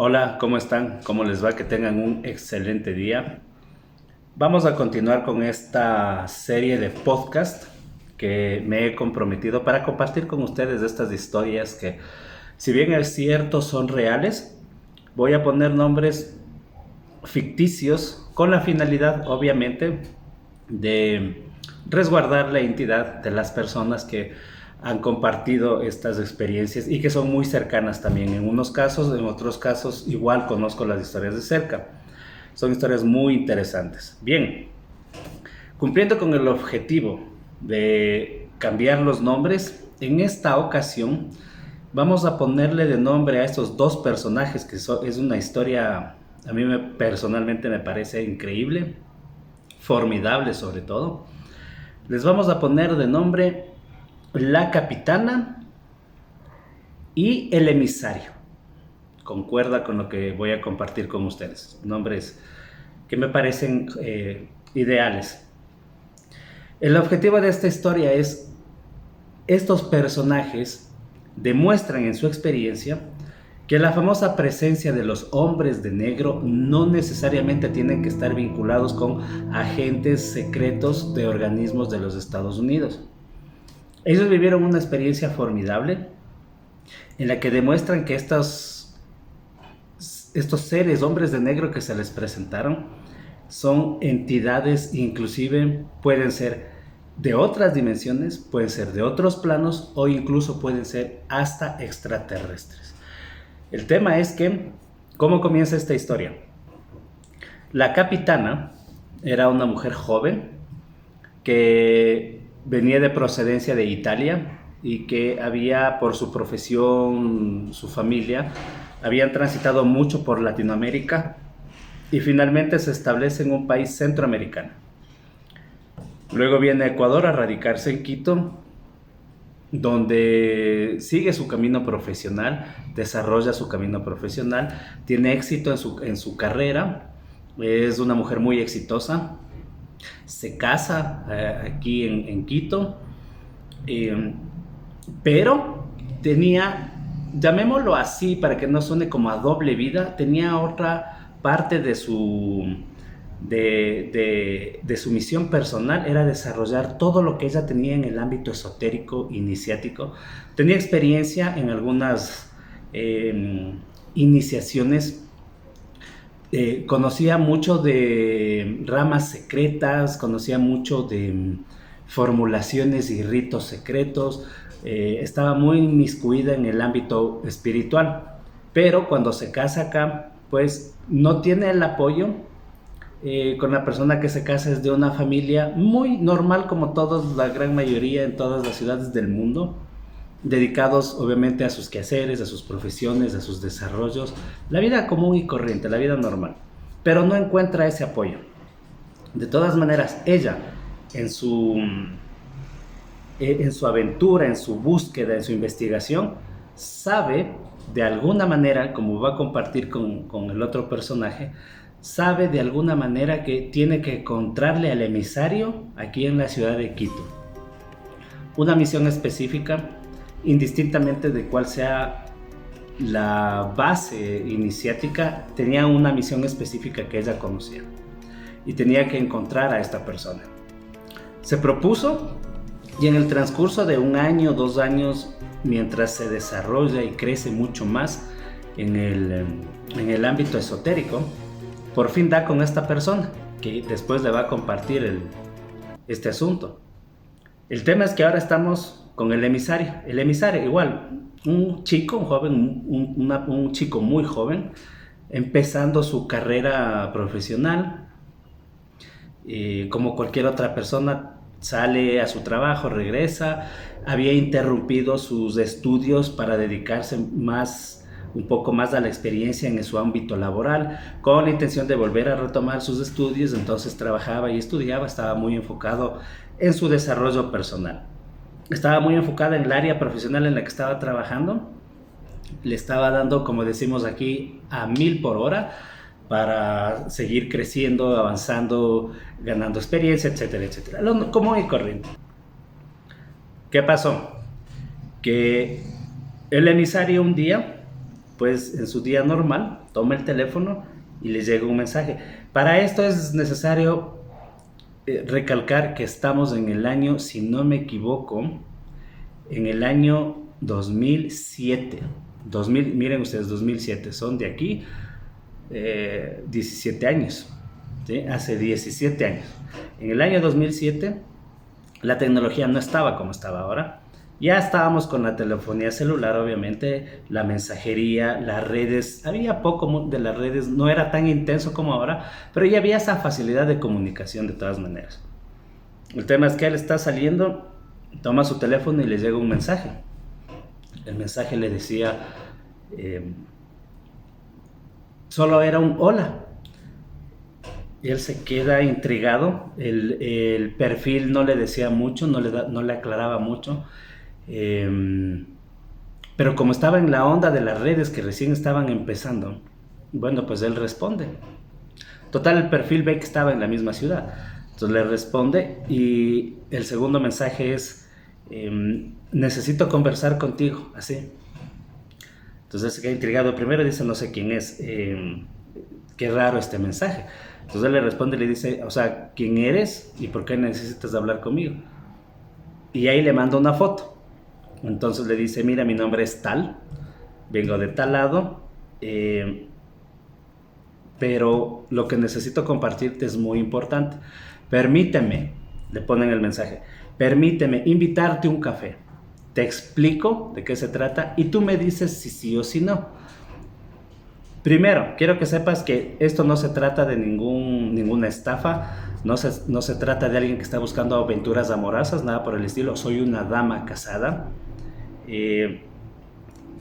Hola, ¿cómo están? ¿Cómo les va? Que tengan un excelente día. Vamos a continuar con esta serie de podcast que me he comprometido para compartir con ustedes estas historias que, si bien es cierto, son reales. Voy a poner nombres ficticios con la finalidad, obviamente, de resguardar la identidad de las personas que han compartido estas experiencias y que son muy cercanas también. En unos casos, en otros casos, igual conozco las historias de cerca. Son historias muy interesantes. Bien, cumpliendo con el objetivo de cambiar los nombres, en esta ocasión vamos a ponerle de nombre a estos dos personajes que es una historia, a mí personalmente me parece increíble, formidable sobre todo. Les vamos a poner de nombre la capitana y el emisario. Concuerda con lo que voy a compartir con ustedes. Nombres que me parecen ideales. El objetivo de esta historia es, estos personajes demuestran en su experiencia que la famosa presencia de los hombres de negro no necesariamente tienen que estar vinculados con agentes secretos de organismos de los Estados Unidos. Ellos vivieron una experiencia formidable en la que demuestran que estos seres, hombres de negro que se les presentaron, son entidades, inclusive pueden ser de otras dimensiones, pueden ser de otros planos o incluso pueden ser hasta extraterrestres. El tema es que, ¿cómo comienza esta historia? La capitana era una mujer joven que venía de procedencia de Italia y que había, por su profesión, su familia, habían transitado mucho por Latinoamérica y finalmente se establece en un país centroamericano. Luego viene a Ecuador a radicarse en Quito, donde sigue su camino profesional, desarrolla su camino profesional, tiene éxito en su carrera, es una mujer muy exitosa, se casa aquí en Quito, eh, pero tenía, llamémoslo así para que no suene como a doble vida, tenía otra parte de su misión personal, era desarrollar todo lo que ella tenía en el ámbito esotérico, iniciático. Tenía experiencia en algunas iniciaciones, conocía mucho de ramas secretas, conocía mucho de formulaciones y ritos secretos, estaba muy inmiscuida en el ámbito espiritual, pero cuando se casa acá, pues no tiene el apoyo. Con la persona que se casa es de una familia muy normal, como todos, la gran mayoría en todas las ciudades del mundo, dedicados obviamente a sus quehaceres, a sus profesiones, a sus desarrollos, la vida común y corriente, la vida normal, pero no encuentra ese apoyo. De todas maneras, ella en su aventura, en su búsqueda, en su investigación, sabe de alguna manera, como va a compartir con el otro personaje, sabe de alguna manera que tiene que encontrarle al emisario aquí en la ciudad de Quito. Una misión específica, indistintamente de cuál sea la base iniciática, tenía una misión específica que ella conocía y tenía que encontrar a esta persona. Se propuso y en el transcurso de un año, 2 años, mientras se desarrolla y crece mucho más en el ámbito esotérico, por fin da con esta persona que después le va a compartir este asunto. El tema es que ahora estamos con el emisario. El emisario, igual, un chico, un joven, un chico muy joven, empezando su carrera profesional. Como cualquier otra persona, sale a su trabajo, regresa. Había interrumpido sus estudios para dedicarse un poco más a la experiencia en su ámbito laboral, con la intención de volver a retomar sus estudios. Entonces trabajaba y estudiaba, estaba muy enfocado en su desarrollo personal. Estaba muy enfocada en el área profesional en la que estaba trabajando. Le estaba dando, como decimos aquí, a 1000 por hora para seguir creciendo, avanzando, ganando experiencia, etcétera, etcétera. Lo común y corriente. ¿Qué pasó? Que el emisario un día pues en su día normal, toma el teléfono y le llega un mensaje. Para esto es necesario recalcar que estamos en el año, si no me equivoco, en el año 2007. Miren ustedes, 2007, son de aquí 17 años, ¿sí? Hace 17 años. En el año 2007 la tecnología no estaba como estaba ahora. Ya estábamos con la telefonía celular, obviamente, la mensajería, las redes. Había poco de las redes, no era tan intenso como ahora, pero ya había esa facilidad de comunicación de todas maneras. El tema es que él está saliendo, toma su teléfono y le llega un mensaje. El mensaje le decía, solo era un hola. Y él se queda intrigado, el perfil no le decía mucho, no le aclaraba mucho, pero como estaba en la onda de las redes que recién estaban empezando, bueno, pues él responde. Total, el perfil ve que estaba en la misma ciudad, entonces le responde y el segundo mensaje es, necesito conversar contigo, así. Entonces se queda intrigado, primero dice no sé quién es, qué raro este mensaje. Entonces él le responde y le dice, o sea, ¿quién eres y por qué necesitas hablar conmigo? Y ahí le manda una foto. Entonces le dice, mira, mi nombre es tal, vengo de tal lado, pero lo que necesito compartirte es muy importante. Permíteme, le ponen el mensaje, permíteme invitarte a un café. Te explico de qué se trata y tú me dices si sí o si no. Primero, quiero que sepas que esto no se trata de ninguna estafa, no se trata de alguien que está buscando aventuras amorosas, nada por el estilo. Soy una dama casada,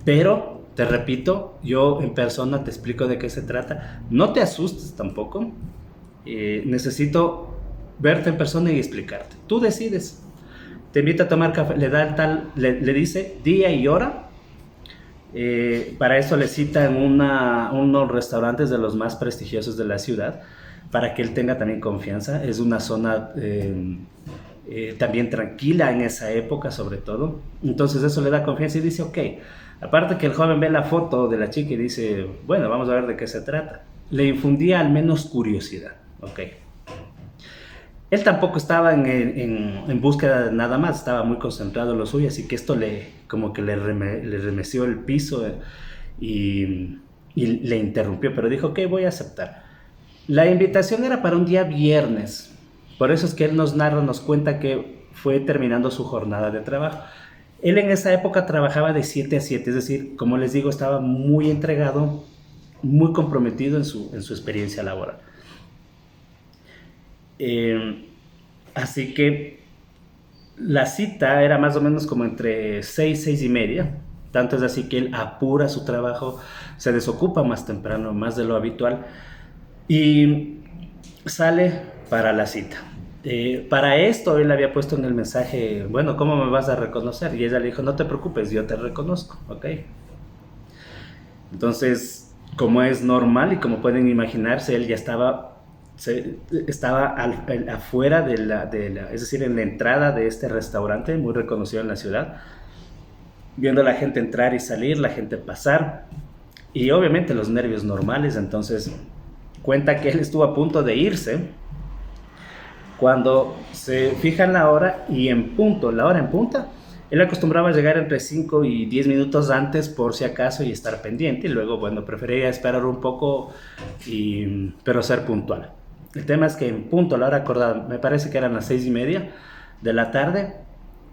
pero te repito, yo en persona te explico de qué se trata. No te asustes tampoco, necesito verte en persona y explicarte. Tú decides. Te invita a tomar café, le dice día y hora. Para eso le cita en unos restaurantes de los más prestigiosos de la ciudad, para que él tenga también confianza. Es una zona también tranquila en esa época, sobre todo. Entonces eso le da confianza y dice, ok. Aparte que el joven ve la foto de la chica y dice, bueno, vamos a ver de qué se trata. Le infundía al menos curiosidad, ok. Él tampoco estaba en búsqueda de nada más, estaba muy concentrado en lo suyo, así que esto como que le remeció el piso y le interrumpió, pero dijo que voy a aceptar. La invitación era para un día viernes, por eso es que él nos cuenta que fue terminando su jornada de trabajo. Él en esa época trabajaba de 7 a 7, es decir, como les digo, estaba muy entregado, muy comprometido en su experiencia laboral. Así que la cita era más o menos como entre 6 y media. Tanto es así que él apura su trabajo, se desocupa más temprano, más de lo habitual, y sale para la cita. Para esto él había puesto en el mensaje, bueno, ¿cómo me vas a reconocer? Y ella le dijo, no te preocupes, yo te reconozco, ¿ok? Entonces, como es normal y como pueden imaginarse, él ya estaba afuera es decir, en la entrada de este restaurante muy reconocido en la ciudad, viendo a la gente entrar y salir, la gente pasar, y obviamente los nervios normales. Entonces cuenta que él estuvo a punto de irse cuando se fija en la hora y la hora en punta. Él acostumbraba a llegar entre 5 y 10 minutos antes por si acaso y estar pendiente, y luego, bueno, prefería esperar un poco, pero ser puntual. El tema es que en punto, a la hora acordada, me parece que eran las 6:30 de la tarde,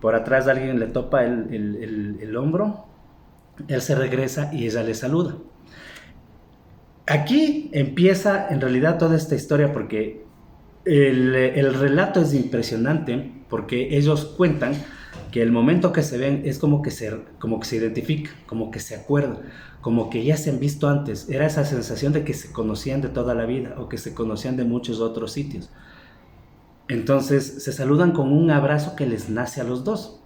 por atrás alguien le topa el hombro, él se regresa y ella le saluda. Aquí empieza en realidad toda esta historia, porque el relato es impresionante, porque ellos cuentan que el momento que se ven es como que se identifican, como que se acuerdan, como que ya se han visto antes. Era esa sensación de que se conocían de toda la vida o que se conocían de muchos otros sitios. Entonces se saludan con un abrazo que les nace a los dos.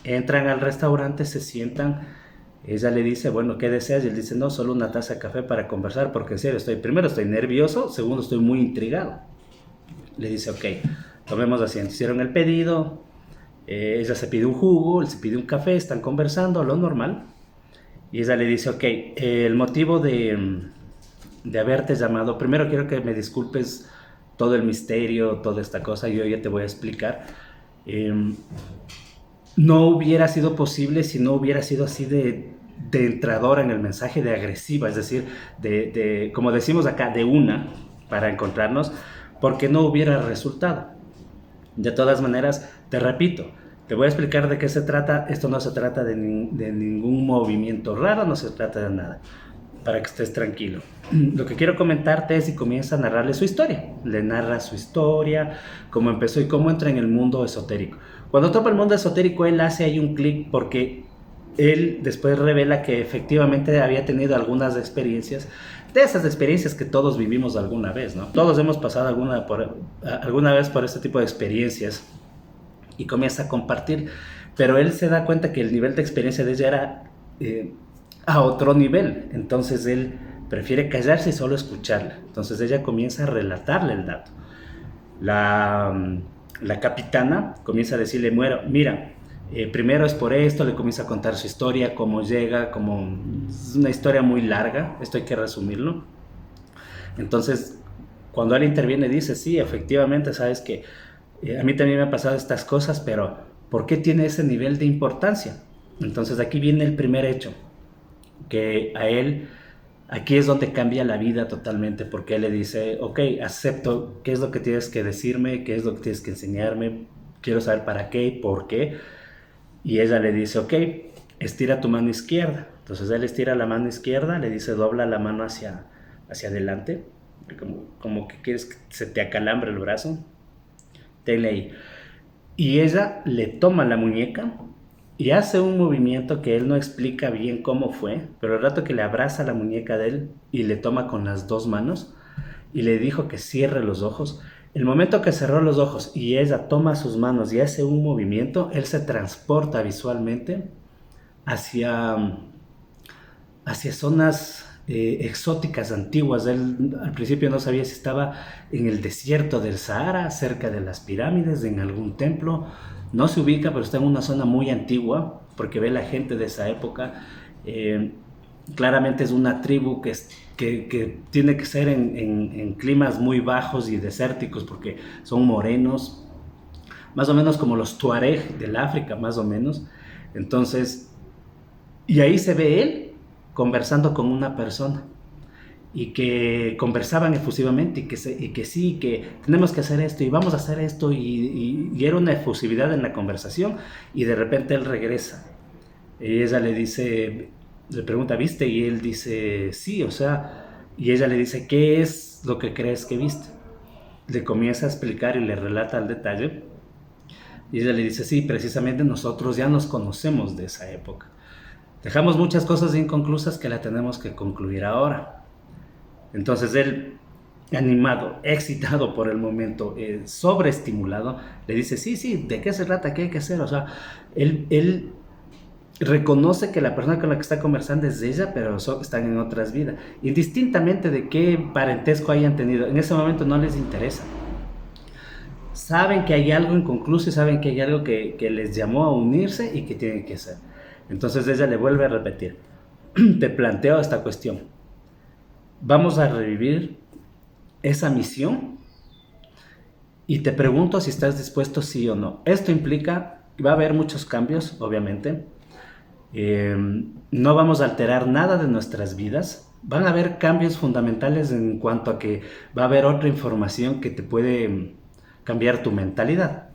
Entran al restaurante, se sientan. Ella le dice, bueno, ¿qué deseas? Y él dice, no, solo una taza de café para conversar, porque en serio, primero estoy nervioso, segundo estoy muy intrigado. Le dice, ok, tomemos asiento. Hicieron el pedido, ella se pide un jugo, él se pide un café, están conversando, lo normal. Y ella le dice, ok, el motivo de haberte llamado, primero quiero que me disculpes todo el misterio, toda esta cosa, yo ya te voy a explicar. Eh, no hubiera sido posible si no hubiera sido así de entradora en el mensaje, de agresiva, es decir, como decimos acá, de una, para encontrarnos, porque no hubiera resultado. De todas maneras, te repito, te voy a explicar de qué se trata. Esto no se trata de ningún movimiento raro, no se trata de nada, para que estés tranquilo. Lo que quiero comentarte es y comienza a narrarle su historia. Le narra su historia, cómo empezó y cómo entra en el mundo esotérico. Cuando topa el mundo esotérico, él hace ahí un clic porque él después revela que efectivamente había tenido algunas experiencias, de esas experiencias que todos vivimos alguna vez, ¿no? Todos hemos pasado alguna vez por este tipo de experiencias y comienza a compartir, pero él se da cuenta que el nivel de experiencia de ella era a otro nivel, entonces él prefiere callarse y solo escucharla. Entonces ella comienza a relatarle el dato. La capitana comienza a decirle, mira, primero es por esto, le comienza a contar su historia, cómo llega, es una historia muy larga, esto hay que resumirlo. Entonces, cuando él interviene dice, sí, efectivamente, sabes que a mí también me han pasado estas cosas, pero ¿por qué tiene ese nivel de importancia? Entonces aquí viene el primer hecho, que a él, aquí es donde cambia la vida totalmente, porque él le dice, ok, acepto, ¿qué es lo que tienes que decirme? ¿Qué es lo que tienes que enseñarme? Quiero saber para qué y por qué. Y ella le dice, ok, estira tu mano izquierda. Entonces él estira la mano izquierda, le dice, dobla la mano hacia adelante, como que quieres que se te acalambre el brazo. Tenle ahí. Y ella le toma la muñeca y hace un movimiento que él no explica bien cómo fue, pero el rato que le abraza la muñeca de él y le toma con las dos manos y le dijo que cierre los ojos, el momento que cerró los ojos y ella toma sus manos y hace un movimiento, él se transporta visualmente hacia, hacia zonas exóticas, antiguas. Él al principio no sabía si estaba en el desierto del Sahara, cerca de las pirámides, en algún templo. No se ubica, pero está en una zona muy antigua, porque ve la gente de esa época. Eh, Claramente es una tribu que tiene que ser en climas muy bajos y desérticos, porque son morenos, más o menos como los Tuareg del África, más o menos. Entonces, y ahí se ve él conversando con una persona y que conversaban efusivamente y que sí, que tenemos que hacer esto y vamos a hacer esto y era una efusividad en la conversación y de repente él regresa y ella le pregunta, ¿viste? Y él dice, sí, o sea, y ella le dice, ¿qué es lo que crees que viste? Le comienza a explicar y le relata al detalle y ella le dice, sí, precisamente nosotros ya nos conocemos de esa época. Dejamos muchas cosas inconclusas que la tenemos que concluir ahora. Entonces él, animado, excitado por el momento, sobreestimulado, le dice, sí, sí, ¿de qué se trata? ¿Qué hay que hacer? O sea, él reconoce que la persona con la que está conversando es ella, pero están en otras vidas. Indistintamente de qué parentesco hayan tenido, en ese momento no les interesa. Saben que hay algo inconcluso y saben que hay algo que les llamó a unirse y que tienen que hacer. Entonces ella le vuelve a repetir, te planteo esta cuestión, vamos a revivir esa misión y te pregunto si estás dispuesto sí o no. Esto implica que va a haber muchos cambios, obviamente. No vamos a alterar nada de nuestras vidas. Van a haber cambios fundamentales en cuanto a que va a haber otra información que te puede cambiar tu mentalidad.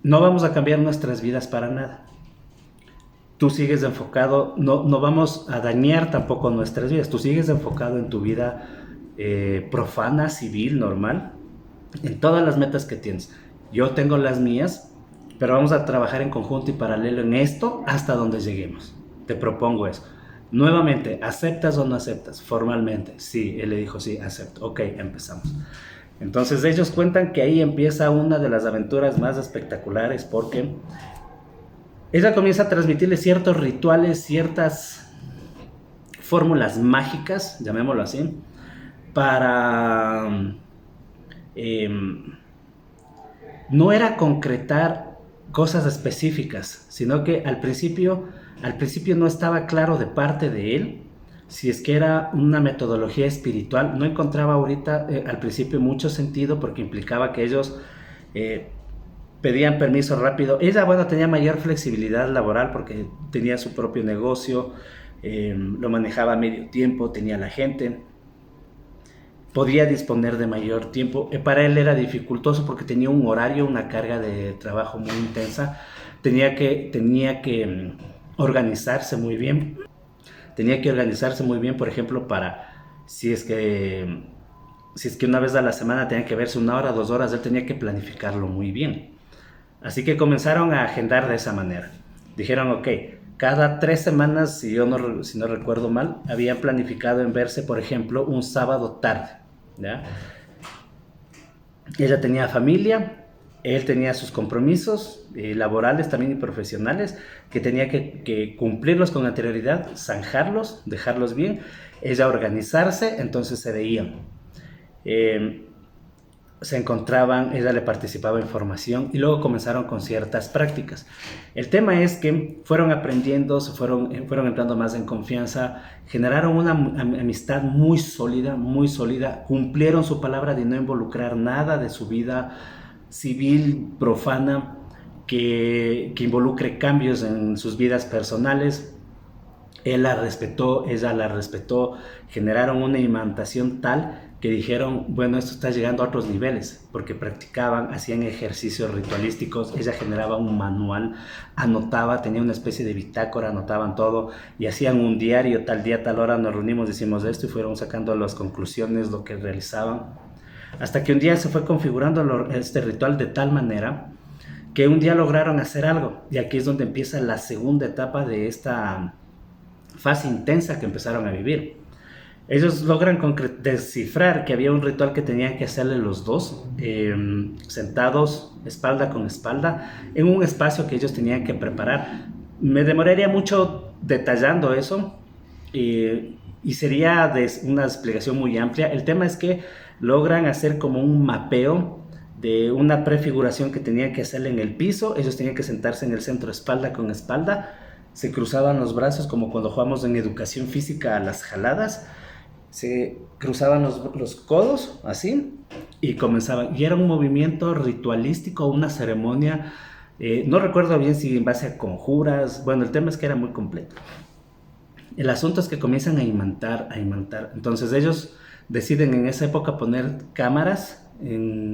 No vamos a cambiar nuestras vidas para nada. Tú sigues enfocado, no vamos a dañar tampoco nuestras vidas, tú sigues enfocado en tu vida profana, civil, normal, en todas las metas que tienes. Yo tengo las mías, pero vamos a trabajar en conjunto y paralelo en esto hasta donde lleguemos. Te propongo eso. Nuevamente, ¿aceptas o no aceptas? Formalmente, sí, él le dijo sí, acepto. Ok, empezamos. Entonces ellos cuentan que ahí empieza una de las aventuras más espectaculares porque ella comienza a transmitirle ciertos rituales, ciertas fórmulas mágicas, llamémoslo así, para... no era concretar cosas específicas, sino que al principio Al principio no estaba claro de parte de él si es que era una metodología espiritual. No encontraba ahorita al principio mucho sentido porque implicaba que ellos pedían permiso rápido. Ella, bueno, tenía mayor flexibilidad laboral porque tenía su propio negocio, lo manejaba a medio tiempo, tenía la gente, podía disponer de mayor tiempo. Para él era dificultoso porque tenía un horario, una carga de trabajo muy intensa. Tenía que organizarse muy bien. Tenía que organizarse muy bien, por ejemplo, para si es que una vez a la semana tenía que verse 1 hora, 2 horas, él tenía que planificarlo muy bien. Así que comenzaron a agendar de esa manera. Dijeron, ok, cada 3 semanas, si no recuerdo mal, habían planificado en verse, por ejemplo, un sábado tarde, ¿ya? Ella tenía familia, él tenía sus compromisos laborales también y profesionales, que tenía que cumplirlos con anterioridad, zanjarlos, dejarlos bien, ella organizarse, entonces se veían. Eh, Se encontraban, ella le participaba en formación y luego comenzaron con ciertas prácticas. El tema es que fueron aprendiendo, fueron entrando más en confianza, generaron una amistad muy sólida, cumplieron su palabra de no involucrar nada de su vida civil, profana, que involucre cambios en sus vidas personales. Él la respetó, ella la respetó, generaron una imantación tal que dijeron, bueno, esto está llegando a otros niveles, porque practicaban, hacían ejercicios ritualísticos, ella generaba un manual, anotaba, tenía una especie de bitácora, anotaban todo, y hacían un diario, tal día, tal hora nos reunimos, decimos esto, y fueron sacando las conclusiones, lo que realizaban, hasta que un día se fue configurando este ritual de tal manera que un día lograron hacer algo, y aquí es donde empieza la segunda etapa de esta fase intensa que empezaron a vivir. Ellos logran descifrar que había un ritual que tenían que hacerle los dos, sentados espalda con espalda, en un espacio que ellos tenían que preparar. Me demoraría mucho detallando eso y sería una explicación muy amplia. El tema es que logran hacer como un mapeo de una prefiguración que tenían que hacerle en el piso. Ellos tenían que sentarse en el centro espalda con espalda, se cruzaban los brazos como cuando jugamos en educación física a las jaladas, se cruzaban los codos así y comenzaban, y era un movimiento ritualístico, una ceremonia, no recuerdo bien si en base a conjuras, bueno, el tema es que era muy completo. El asunto es que comienzan a imantar, entonces ellos deciden en esa época poner cámaras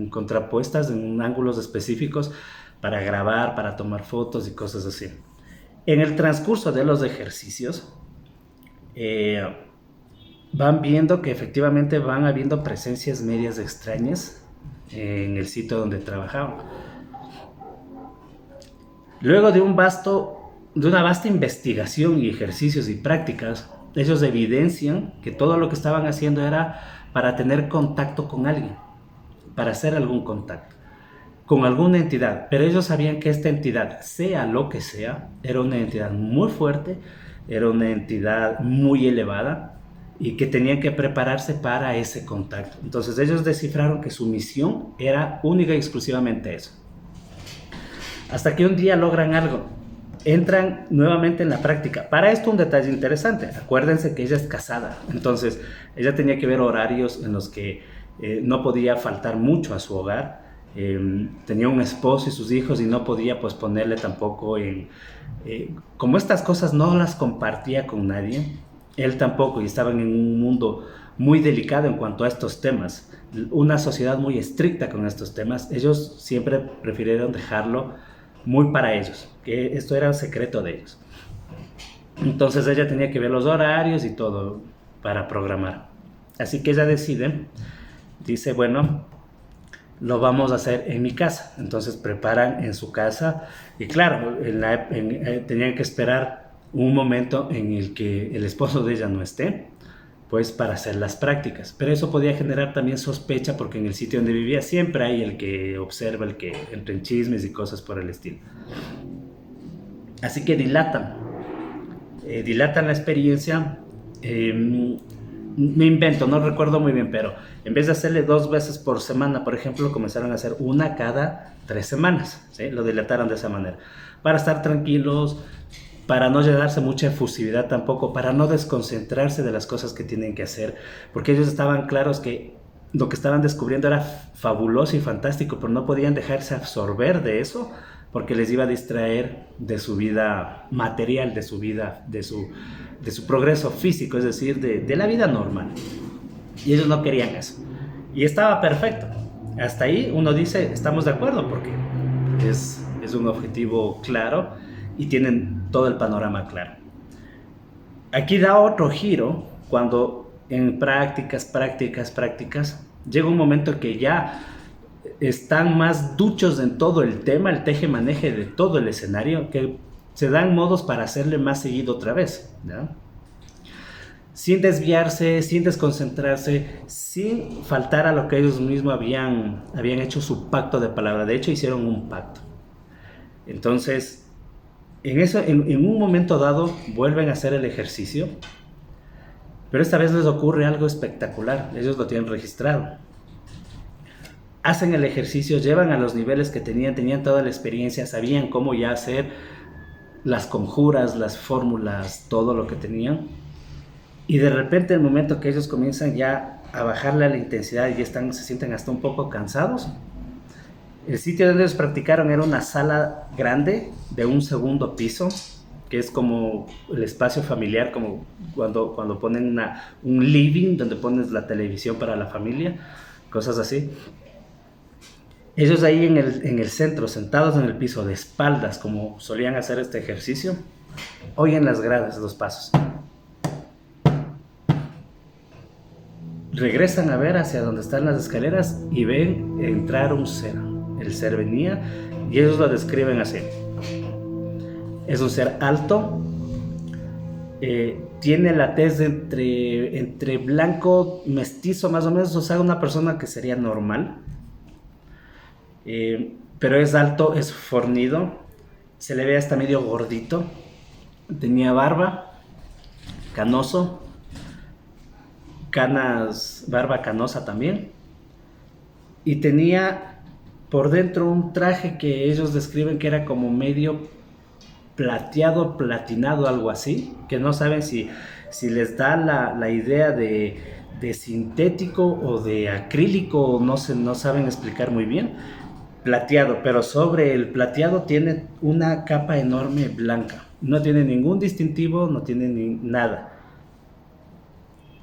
contrapuestas en ángulos específicos para grabar, para tomar fotos y cosas así. En el transcurso de los ejercicios, van viendo que efectivamente van habiendo presencias medias extrañas en el sitio donde trabajaban. Luego de una vasta investigación y ejercicios y prácticas, ellos evidencian que todo lo que estaban haciendo era para tener contacto con alguien, para hacer algún contacto con alguna entidad, pero ellos sabían que esta entidad, sea lo que sea, era una entidad muy fuerte, era una entidad muy elevada y que tenían que prepararse para ese contacto. Entonces ellos descifraron que su misión era única y exclusivamente eso. Hasta que un día logran algo, entran nuevamente en la práctica. Para esto un detalle interesante, acuérdense que ella es casada, entonces ella tenía que ver horarios en los que no podía faltar mucho a su hogar. Tenía un esposo y sus hijos y no podía pues ponerle tampoco como estas cosas no las compartía con nadie, él tampoco, y estaban en un mundo muy delicado en cuanto a estos temas, una sociedad muy estricta con estos temas. Ellos siempre prefirieron dejarlo muy para ellos, que esto era un secreto de ellos. Entonces ella tenía que ver los horarios y todo para programar, así que ella dice, bueno, lo vamos a hacer en mi casa. Entonces preparan en su casa y claro, tenían que esperar un momento en el que el esposo de ella no esté, pues para hacer las prácticas. Pero eso podía generar también sospecha porque en el sitio donde vivía siempre hay el que observa, el que entra en chismes y cosas por el estilo. Así que dilatan la experiencia. Me invento, no recuerdo muy bien, pero en vez de hacerle 2 veces por semana, por ejemplo, comenzaron a hacer una cada 3 semanas, ¿sí? Lo dilataron de esa manera, para estar tranquilos, para no llenarse mucha efusividad tampoco, para no desconcentrarse de las cosas que tienen que hacer, porque ellos estaban claros que lo que estaban descubriendo era fabuloso y fantástico, pero no podían dejarse absorber de eso, porque les iba a distraer de su vida material, de su vida, de su progreso físico, es decir, de la vida normal. Y ellos no querían eso. Y estaba perfecto. Hasta ahí uno dice, estamos de acuerdo, porque es un objetivo claro y tienen todo el panorama claro. Aquí da otro giro cuando en prácticas, llega un momento que ya están más duchos en todo el tema, el teje-maneje de todo el escenario, que se dan modos para hacerle más seguido otra vez, ¿no? Sin desviarse, sin desconcentrarse, sin faltar a lo que ellos mismos habían hecho su pacto de palabra. De hecho, hicieron un pacto. Entonces, en un momento dado, vuelven a hacer el ejercicio, pero esta vez les ocurre algo espectacular. Ellos lo tienen registrado. Hacen el ejercicio, llevan a los niveles que tenían toda la experiencia, sabían cómo ya hacer las conjuras, las fórmulas, todo lo que tenían. Y de repente, el momento que ellos comienzan ya a bajarle a la intensidad y se sienten hasta un poco cansados, el sitio donde ellos practicaron era una sala grande de un segundo piso, que es como el espacio familiar, como cuando ponen un living donde pones la televisión para la familia, cosas así. Ellos ahí en el centro, sentados en el piso, de espaldas, como solían hacer este ejercicio, oyen las gradas, los pasos. Regresan a ver hacia donde están las escaleras y ven entrar un ser. El ser venía y ellos lo describen así. Es un ser alto, tiene la tez entre blanco, mestizo más o menos, o sea, una persona que sería normal. Pero es alto, es fornido, se le ve hasta medio gordito, tenía barba, canoso, barba canosa también, y tenía por dentro un traje que ellos describen que era como medio plateado, platinado, algo así, que no saben si les da la idea de sintético o de acrílico, no saben explicar muy bien. Plateado, pero sobre el plateado tiene una capa enorme blanca, no tiene ningún distintivo, no tiene nada.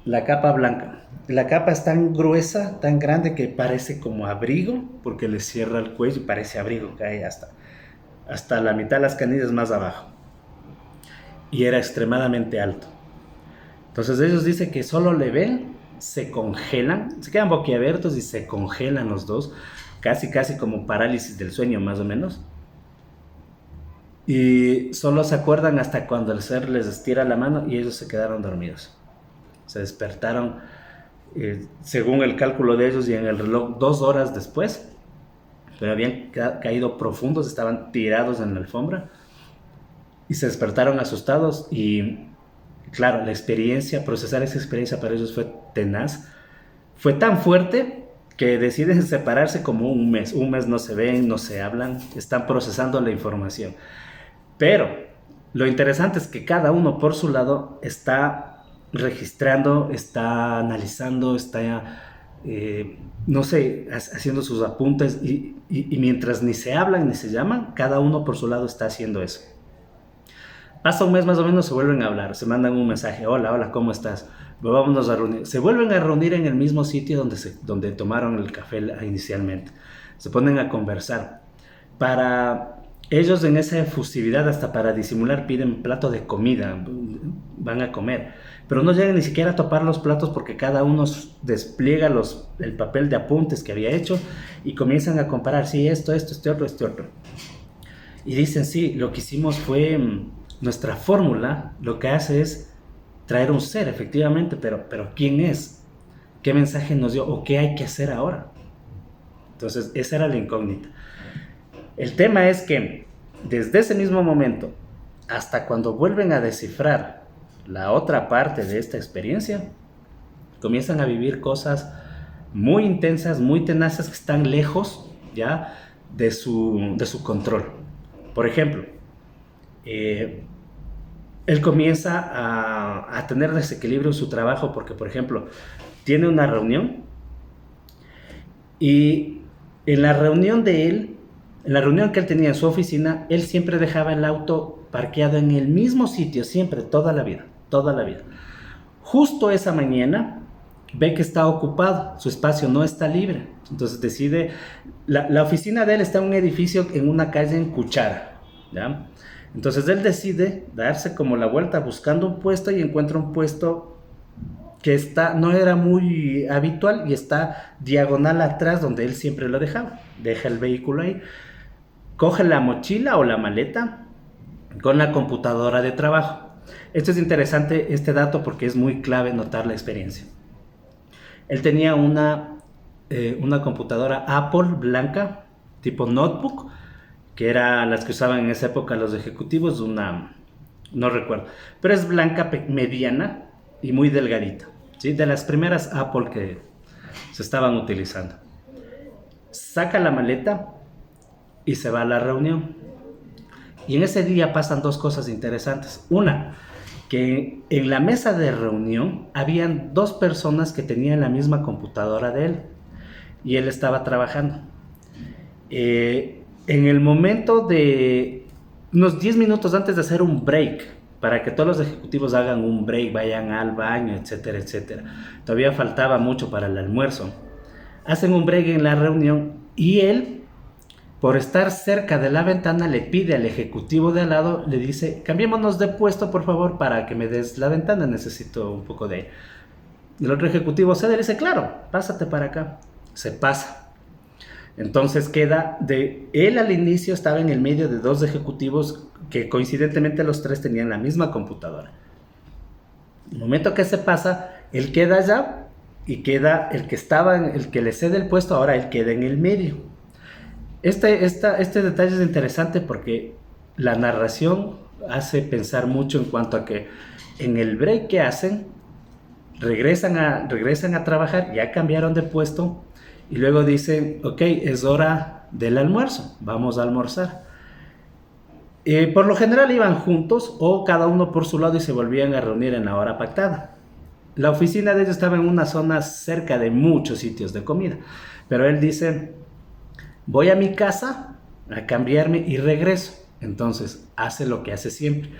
La capa blanca. La capa es tan gruesa, tan grande que parece como abrigo, porque le cierra el cuello y parece abrigo, cae hasta la mitad de las canillas más abajo. Y era extremadamente alto. Entonces ellos dicen que solo le ven, se congelan, se quedan boquiabiertos y se congelan los dos, casi como parálisis del sueño más o menos. Y solo se acuerdan hasta cuando el ser les estira la mano y ellos se quedaron dormidos. Se despertaron, según el cálculo de ellos y en el reloj, 2 horas después, pero habían caído profundos, estaban tirados en la alfombra y se despertaron asustados. Y claro, procesar esa experiencia para ellos fue tenaz, fue tan fuerte que deciden separarse como un mes no se ven, no se hablan, están procesando la información. Pero lo interesante es que cada uno por su lado está registrando, está analizando, está, haciendo sus apuntes y mientras ni se hablan ni se llaman, cada uno por su lado está haciendo eso. Pasa un mes más o menos, se vuelven a hablar, se mandan un mensaje, hola, ¿cómo estás? Vámonos a reunir. Se vuelven a reunir en el mismo sitio donde tomaron el café inicialmente. Se ponen a conversar. Para ellos, en esa efusividad, hasta para disimular, piden plato de comida, van a comer, pero no llegan ni siquiera a topar los platos porque cada uno despliega el papel de apuntes que había hecho y comienzan a comparar, sí, este otro. Y dicen, sí, lo que hicimos fue, nuestra fórmula lo que hace es traer un ser, efectivamente, pero ¿quién es? ¿Qué mensaje nos dio? ¿O qué hay que hacer ahora? Entonces, esa era la incógnita. El tema es que desde ese mismo momento hasta cuando vuelven a descifrar la otra parte de esta experiencia, comienzan a vivir cosas muy intensas, muy tenaces, que están lejos ya de su control. Por ejemplo, él comienza a tener desequilibrio en su trabajo porque, por ejemplo, tiene una reunión y en la reunión de él, en la reunión que él tenía en su oficina, él siempre dejaba el auto parqueado en el mismo sitio, siempre, toda la vida, toda la vida. Justo esa mañana ve que está ocupado, su espacio no está libre, entonces decide, la oficina de él está en un edificio en una calle en Cuchara, ¿ya? Entonces él decide darse como la vuelta buscando un puesto y encuentra un puesto que no era muy habitual y está diagonal atrás donde él siempre lo dejaba. Deja el vehículo ahí, coge la mochila o la maleta con la computadora de trabajo. Esto es interesante, este dato, porque es muy clave notar la experiencia. Él tenía una computadora Apple blanca, tipo notebook, que era las que usaban en esa época los ejecutivos, no recuerdo, pero es blanca, mediana y muy delgadita, ¿sí? De las primeras Apple que se estaban utilizando. Saca la maleta y se va a la reunión. Y en ese día pasan dos cosas interesantes. Una, que en la mesa de reunión habían dos personas que tenían la misma computadora de él y él estaba trabajando. En el momento de unos 10 minutos antes de hacer un break, para que todos los ejecutivos hagan un break, vayan al baño, etcétera, etcétera. Todavía faltaba mucho para el almuerzo. Hacen un break en la reunión y él, por estar cerca de la ventana, le pide al ejecutivo de al lado, le dice, cambiémonos de puesto por favor para que me des la ventana, necesito un poco de aire. El otro ejecutivo cede y le dice, claro, pásate para acá. Se pasa. Entonces queda él al inicio estaba en el medio de dos ejecutivos que coincidentemente los tres tenían la misma computadora. En el momento que se pasa, él queda allá y queda el que le cede el puesto, ahora él queda en el medio. Este detalle es interesante porque la narración hace pensar mucho en cuanto a que en el break que hacen, regresan a trabajar, ya cambiaron de puesto y luego dicen, ok, es hora del almuerzo, vamos a almorzar. Por lo general iban juntos o cada uno por su lado y se volvían a reunir en la hora pactada. La oficina de ellos estaba en una zona cerca de muchos sitios de comida, pero él dice, voy a mi casa a cambiarme y regreso. Entonces hace lo que hace siempre,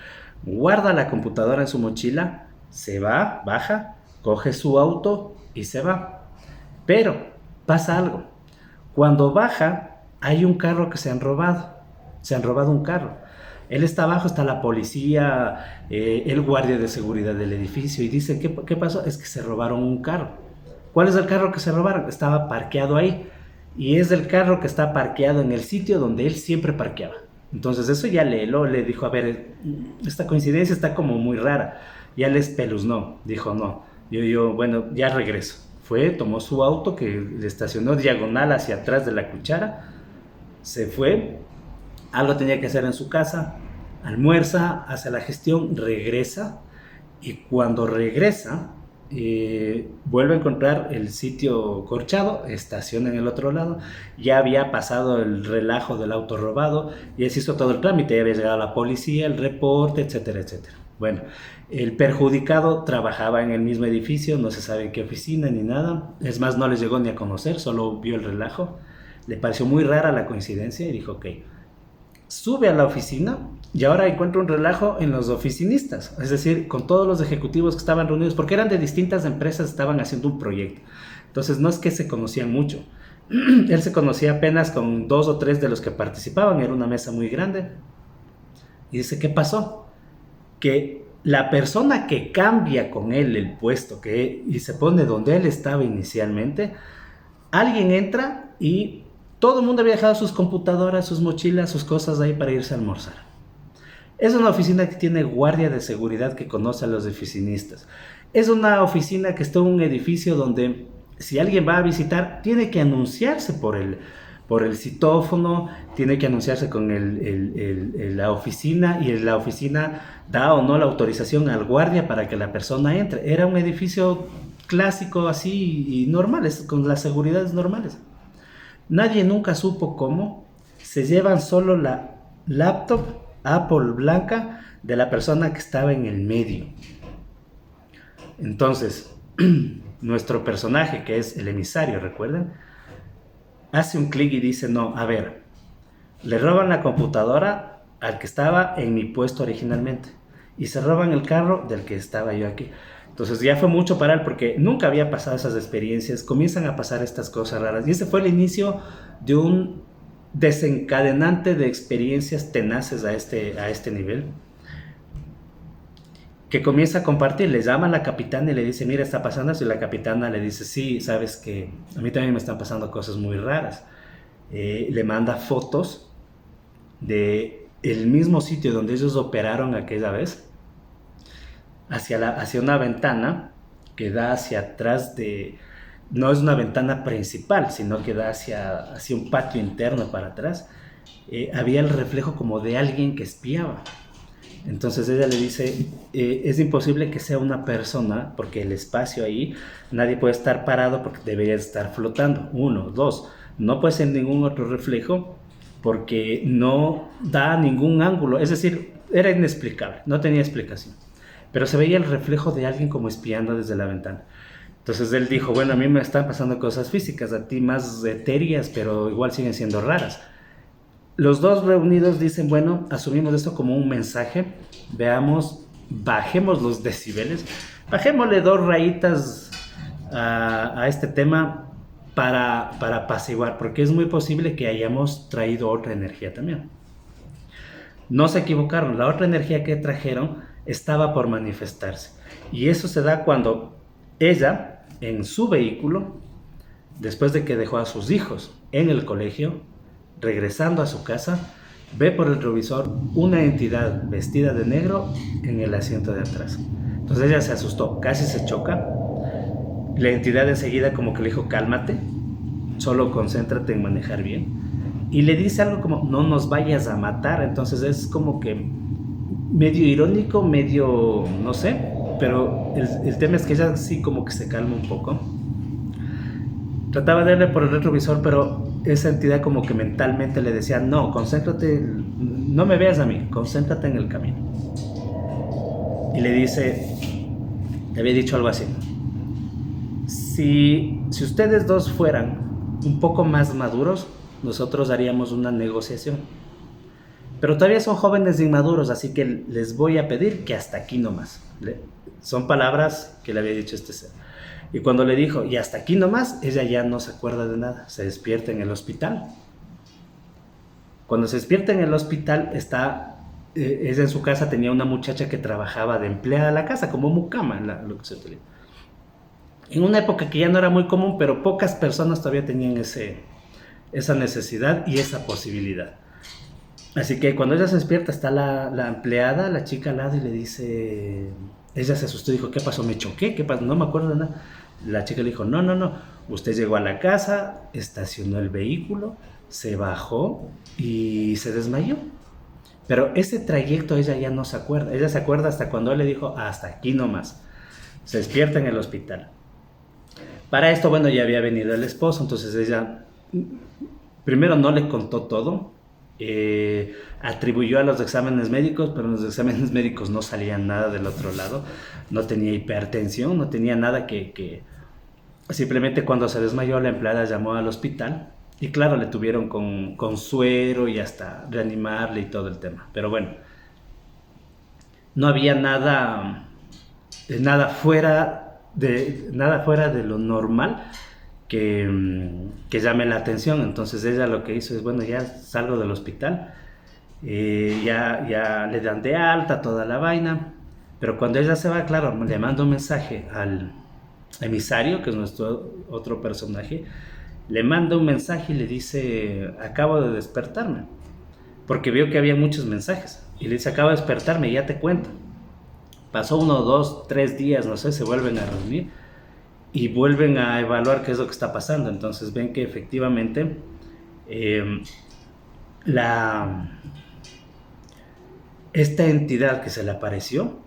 guarda la computadora en su mochila, se va, baja, coge su auto y se va. Pero pasa algo, cuando baja hay un carro que se han robado un carro. Él está abajo, está la policía, el guardia de seguridad del edificio y dice, ¿qué pasó? Es que se robaron un carro. ¿Cuál es el carro que se robaron? Estaba parqueado ahí y es el carro que está parqueado en el sitio donde él siempre parqueaba. Entonces eso ya le dijo, a ver, esta coincidencia está como muy rara. Ya le espeluznó, dijo, no, bueno, ya regreso. Fue, tomó su auto que le estacionó diagonal hacia atrás de la Cuchara, se fue, algo tenía que hacer en su casa, almuerza, hace la gestión, regresa y cuando regresa vuelve a encontrar el sitio corchado, estaciona en el otro lado, ya había pasado el relajo del auto robado, ya se hizo todo el trámite, ya había llegado la policía, el reporte, etcétera, etcétera. Bueno, el perjudicado trabajaba en el mismo edificio, no se sabe en qué oficina ni nada, es más, no les llegó ni a conocer, solo vio el relajo, le pareció muy rara la coincidencia y dijo, ok, sube a la oficina y ahora encuentra un relajo en los oficinistas, es decir, con todos los ejecutivos que estaban reunidos, porque eran de distintas empresas, estaban haciendo un proyecto, entonces no es que se conocían mucho, él se conocía apenas con 2 o 3 de los que participaban, era una mesa muy grande, y dice, ¿qué pasó? Que la persona que cambia con él el puesto y se pone donde él estaba inicialmente, alguien entra y todo el mundo había dejado sus computadoras, sus mochilas, sus cosas ahí para irse a almorzar. Es una oficina que tiene guardia de seguridad que conoce a los oficinistas. Es una oficina que está en un edificio donde si alguien va a visitar tiene que anunciarse por el citófono, tiene que anunciarse con la oficina y la oficina da o no la autorización al guardia para que la persona entre. Era un edificio clásico así y normal, con las seguridades normales. Nadie nunca supo cómo se llevan solo la laptop Apple blanca de la persona que estaba en el medio. Entonces, nuestro personaje, que es el emisario, ¿recuerdan? Hace un clic y dice, no, a ver, le roban la computadora al que estaba en mi puesto originalmente y se roban el carro del que estaba yo aquí. Entonces ya fue mucho para él porque nunca había pasado esas experiencias, comienzan a pasar estas cosas raras y ese fue el inicio de un desencadenante de experiencias tenaces a este nivel, que comienza a compartir, le llama a la capitana y le dice, mira, está pasando eso, y la capitana le dice, sí, sabes que a mí también me están pasando cosas muy raras. Le manda fotos de el mismo sitio donde ellos operaron aquella vez, hacia una ventana que da hacia atrás de... No es una ventana principal, sino que da hacia un patio interno para atrás. Había el reflejo como de alguien que espiaba. Entonces ella le dice, es imposible que sea una persona, porque el espacio ahí, nadie puede estar parado porque debería estar flotando. Uno, dos, no puede ser ningún otro reflejo porque no da ningún ángulo. Es decir, era inexplicable, no tenía explicación. Pero se veía el reflejo de alguien como espiando desde la ventana. Entonces él dijo, bueno, a mí me están pasando cosas físicas, a ti más etéreas, pero igual siguen siendo raras. Los dos reunidos dicen, bueno, asumimos esto como un mensaje, veamos, bajemos los decibeles, bajémosle 2 rayitas a este tema para apaciguar, porque es muy posible que hayamos traído otra energía también. No se equivocaron, la otra energía que trajeron estaba por manifestarse. Y eso se da cuando ella, en su vehículo, después de que dejó a sus hijos en el colegio, regresando a su casa, ve por el retrovisor una entidad vestida de negro en el asiento de atrás. Entonces ella se asustó, casi se choca. La entidad enseguida como que le dijo, cálmate, solo concéntrate en manejar bien. Y le dice algo como, no nos vayas a matar. Entonces es como que medio irónico, medio, no sé, pero el tema es que ella sí como que se calma un poco. Trataba de verle por el retrovisor, pero esa entidad como que mentalmente le decía, no, concéntrate, no me veas a mí, concéntrate en el camino. Y le dice, le había dicho algo así, si ustedes dos fueran un poco más maduros, nosotros haríamos una negociación. Pero todavía son jóvenes inmaduros, así que les voy a pedir que hasta aquí nomás. Son palabras que le había dicho este ser. Y cuando le dijo, y hasta aquí nomás, ella ya no se acuerda de nada, se despierta en el hospital. Cuando se despierta en el hospital, ella en su casa tenía una muchacha que trabajaba de empleada de la casa, como mucama, lo que se utiliza. En una época que ya no era muy común, pero pocas personas todavía tenían esa necesidad y esa posibilidad. Así que cuando ella se despierta, está la empleada, la chica al lado, y le dice... Ella se asustó y dijo, ¿qué pasó? ¿Me choqué? ¿Qué pasó? No me acuerdo de nada. La chica le dijo, no. Usted llegó a la casa, estacionó el vehículo, se bajó y se desmayó. Pero ese trayecto ella ya no se acuerda. Ella se acuerda hasta cuando él le dijo, hasta aquí nomás. Se despierta en el hospital. Para esto, bueno, ya había venido el esposo, entonces ella primero no le contó todo. Atribuyó a los exámenes médicos, pero en los exámenes médicos no salía nada del otro lado, no tenía hipertensión, no tenía nada que... Simplemente cuando se desmayó la empleada llamó al hospital y claro, le tuvieron con suero y hasta reanimarle y todo el tema, pero bueno, no había nada fuera de lo normal que llame la atención. Entonces ella lo que hizo es, bueno, ya salgo del hospital, ya le dan de alta toda la vaina, pero cuando ella se va, claro, le manda un mensaje al emisario, que es nuestro otro personaje, le manda un mensaje y le dice, acabo de despertarme, porque vio que había muchos mensajes, y le dice, acabo de despertarme, ya te cuento. Pasó 1, 2, 3 días, no sé, se vuelven a reunir y vuelven a evaluar qué es lo que está pasando. Entonces ven que efectivamente esta entidad que se le apareció,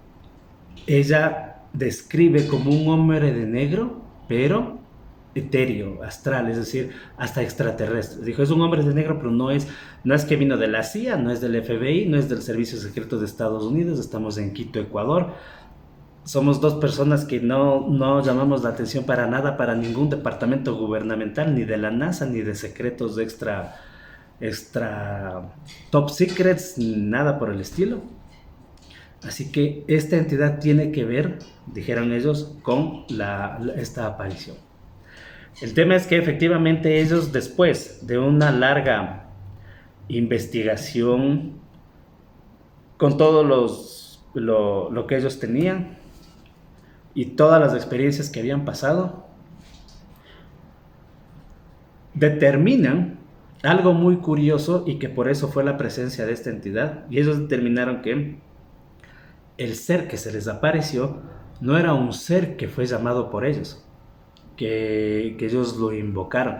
ella describe como un hombre de negro, pero etéreo, astral, es decir, hasta extraterrestre. Dijo, es un hombre de negro, pero no es que vino de la CIA, no es del FBI, no es del Servicio Secreto de Estados Unidos, estamos en Quito, Ecuador. Somos dos personas que no llamamos la atención para nada, para ningún departamento gubernamental, ni de la NASA, ni de secretos extra top secrets, nada por el estilo. Así que esta entidad tiene que ver, dijeron ellos, con esta aparición. El tema es que efectivamente ellos, después de una larga investigación con todo lo que ellos tenían y todas las experiencias que habían pasado, determinan algo muy curioso, y que por eso fue la presencia de esta entidad, y ellos determinaron que el ser que se les apareció no era un ser que fue llamado por ellos, que ellos lo invocaron,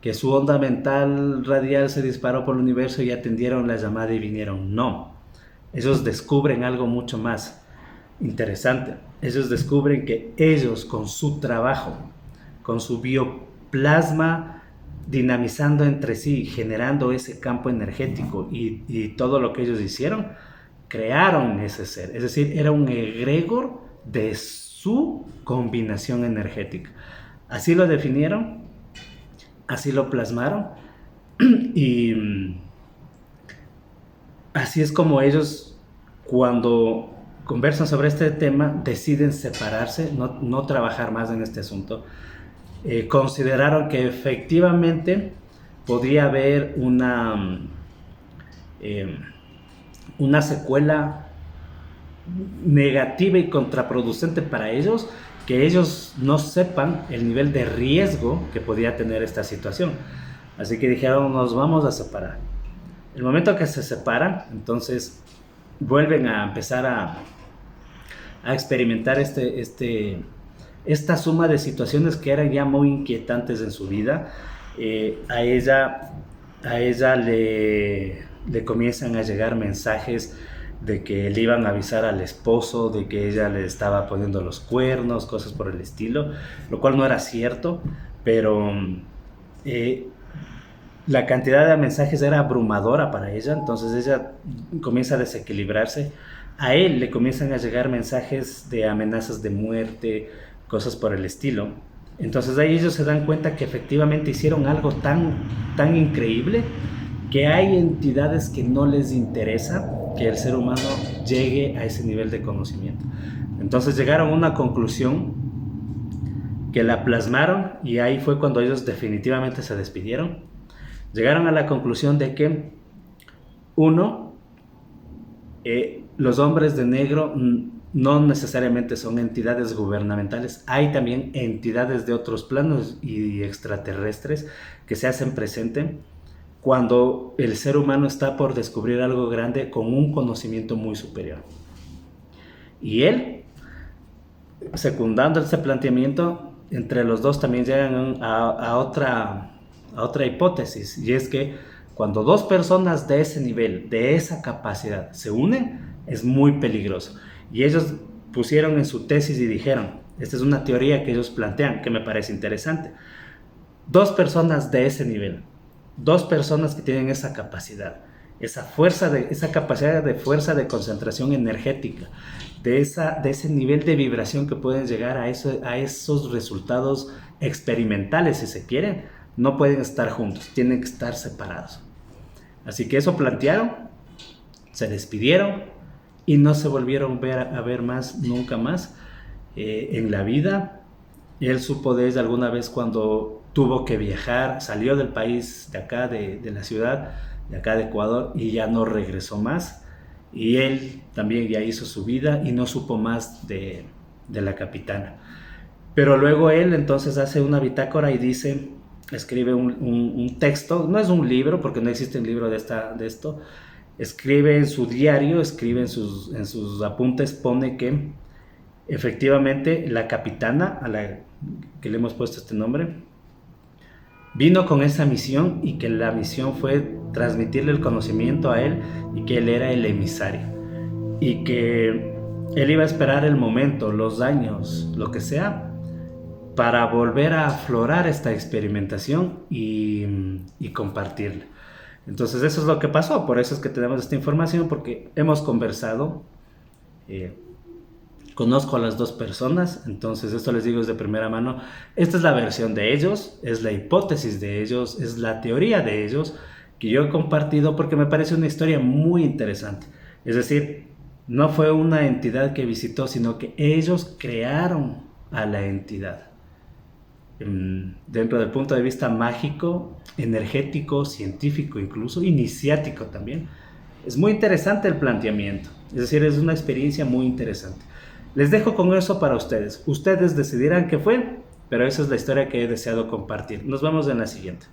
que su onda mental radial se disparó por el universo y atendieron la llamada y vinieron. No, ellos descubren algo mucho más interesante. Ellos descubren que ellos, con su trabajo, con su bioplasma, dinamizando entre sí, generando ese campo energético y todo lo que ellos hicieron, crearon ese ser. Es decir, era un egregor de su combinación energética. Así lo definieron, así lo plasmaron, y así es como ellos, cuando conversan sobre este tema, deciden separarse, no trabajar más en este asunto. Consideraron que efectivamente podría haber una secuela negativa y contraproducente para ellos, que ellos no sepan el nivel de riesgo que podía tener esta situación. Así que dijeron, nos vamos a separar. El momento que se separan, entonces vuelven a empezar a experimentar esta suma de situaciones que eran ya muy inquietantes en su vida. A ella le comienzan a llegar mensajes de que le iban a avisar al esposo de que ella le estaba poniendo los cuernos, cosas por el estilo, lo cual no era cierto, pero la cantidad de mensajes era abrumadora para ella. Entonces ella comienza a desequilibrarse. A él le comienzan a llegar mensajes de amenazas de muerte, cosas por el estilo. Entonces ahí ellos se dan cuenta que efectivamente hicieron algo tan increíble, que hay entidades que no les interesa que el ser humano llegue a ese nivel de conocimiento. Entonces llegaron a una conclusión que la plasmaron, y ahí fue cuando ellos definitivamente se despidieron. Llegaron a la conclusión de que, uno, los hombres de negro no necesariamente son entidades gubernamentales, hay también entidades de otros planos y extraterrestres que se hacen presente cuando el ser humano está por descubrir algo grande con un conocimiento muy superior. Y él, secundando ese planteamiento, entre los dos también llegan a otra hipótesis, y es que cuando dos personas de ese nivel, de esa capacidad, se unen, es muy peligroso. Y ellos pusieron en su tesis y dijeron, esta es una teoría que ellos plantean, que me parece interesante. Dos personas de ese nivel, dos personas que tienen esa capacidad, esa capacidad de fuerza de concentración energética, de ese nivel de vibración que pueden llegar a esos resultados experimentales, si se quieren, no pueden estar juntos, tienen que estar separados. Así que eso plantearon, se despidieron y no se volvieron a ver más, nunca más en la vida. Él supo de ella alguna vez cuando tuvo que viajar, salió del país de acá, de la ciudad, de acá de Ecuador, y ya no regresó más. Y él también ya hizo su vida y no supo más de la capitana. Pero luego él entonces hace una bitácora y dice, escribe un texto, no es un libro porque no existe un libro de esto, escribe en su diario, escribe en sus apuntes, pone que efectivamente la capitana, a la que le hemos puesto este nombre, vino con esa misión, y que la misión fue transmitirle el conocimiento a él, y que él era el emisario, y que él iba a esperar el momento, los años, lo que sea, para volver a aflorar esta experimentación y compartirla. Entonces eso es lo que pasó, por eso es que tenemos esta información, porque hemos conversado, eh, conozco a las dos personas, entonces esto les digo es de primera mano. Esta es la versión de ellos, es la hipótesis de ellos, es la teoría de ellos que yo he compartido porque me parece una historia muy interesante. Es decir, no fue una entidad que visitó, sino que ellos crearon a la entidad. Dentro del punto de vista mágico, energético, científico, incluso iniciático también. Es muy interesante el planteamiento, es decir, es una experiencia muy interesante. Les dejo con eso para ustedes. Ustedes decidirán qué fue, pero esa es la historia que he deseado compartir. Nos vemos en la siguiente.